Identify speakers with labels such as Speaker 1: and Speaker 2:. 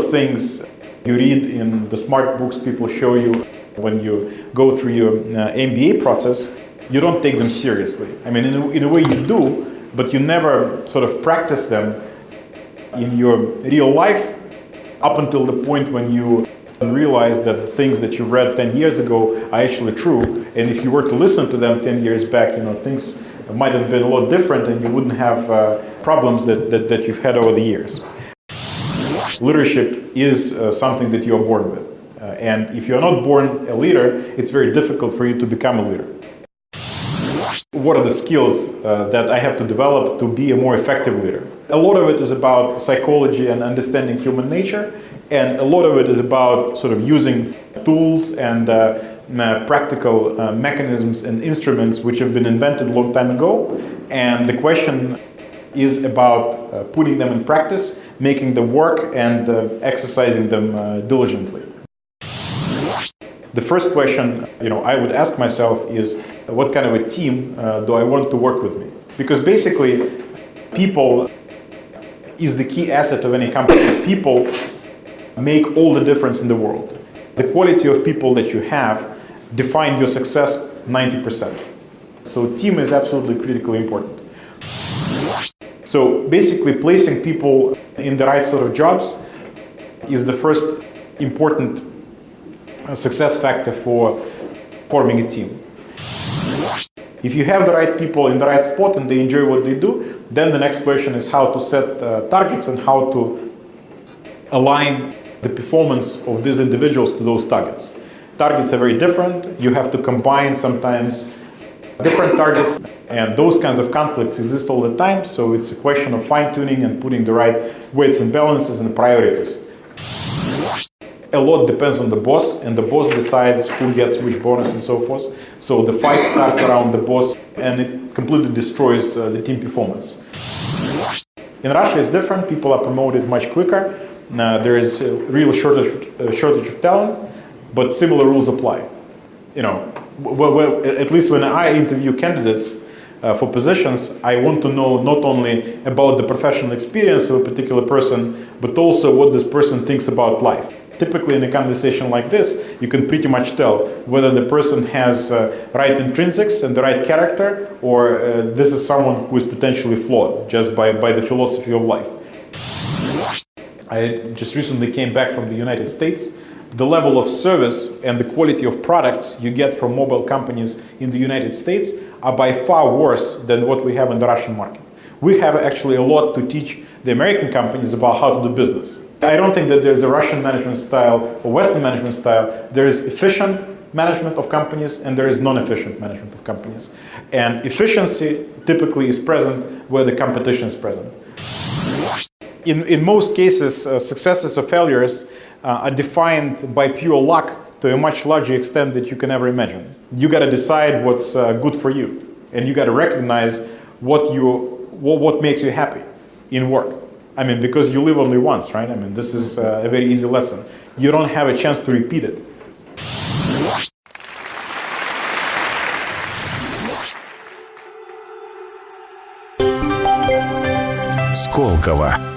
Speaker 1: of things you read in the smart books people show you when you go through your MBA process, you don't take them seriously. I mean, in a way you do, but you never sort of practice them in your real life up until the point when you realize that the things that you read 10 years ago are actually true. And if you were to listen to them 10 years back, things might have been a lot different and you wouldn't have problems that you've had over the years. Leadership is something that you're born with. And if you're not born a leader, it's very difficult for you to become a leader. What are the skills that I have to develop to be a more effective leader? A lot of it is about psychology and understanding human nature, and a lot of it is about sort of using tools and practical mechanisms and instruments which have been invented a long time ago. And the question is about putting them in practice, making them work, and exercising them diligently. The first question I would ask myself is, what kind of a team do I want to work with me? Because basically, people is the key asset of any company. People make all the difference in the world. The quality of people that you have define your success 90%. So team is absolutely critically important. So basically, placing people in the right sort of jobs is the first important success factor for forming a team. If you have the right people in the right spot and they enjoy what they do, then the next question is how to set targets and how to align the performance of these individuals to those targets. Targets are very different. You have to combine sometimes different targets, and those kinds of conflicts exist all the time. So it's a question of fine-tuning and putting the right weights and balances and priorities. A lot depends on the boss, and the boss decides who gets which bonus and so forth. So the fight starts around the boss, and it completely destroys the team performance. In Russia, it's different. People are promoted much quicker. There is a real shortage of talent, but similar rules apply. At least when I interview candidates for positions, I want to know not only about the professional experience of a particular person, but also what this person thinks about life. Typically, in a conversation like this, you can pretty much tell whether the person has right intrinsics and the right character, or this is someone who is potentially flawed just by the philosophy of life. I just recently came back from the United States. The level of service and the quality of products you get from mobile companies in the United States are by far worse than what we have in the Russian market. We have actually a lot to teach the American companies about how to do business. I don't think that there's a Russian management style or Western management style. There is efficient management of companies and there is non-efficient management of companies. And efficiency typically is present where the competition is present. In most cases, successes or failures are defined by pure luck to a much larger extent that you can ever imagine. You got to decide what's good for you, and you got to recognize what makes you happy in work. I mean, because you live only once, right? I mean, this is a very easy lesson. You don't have a chance to repeat it.
Speaker 2: Сколково.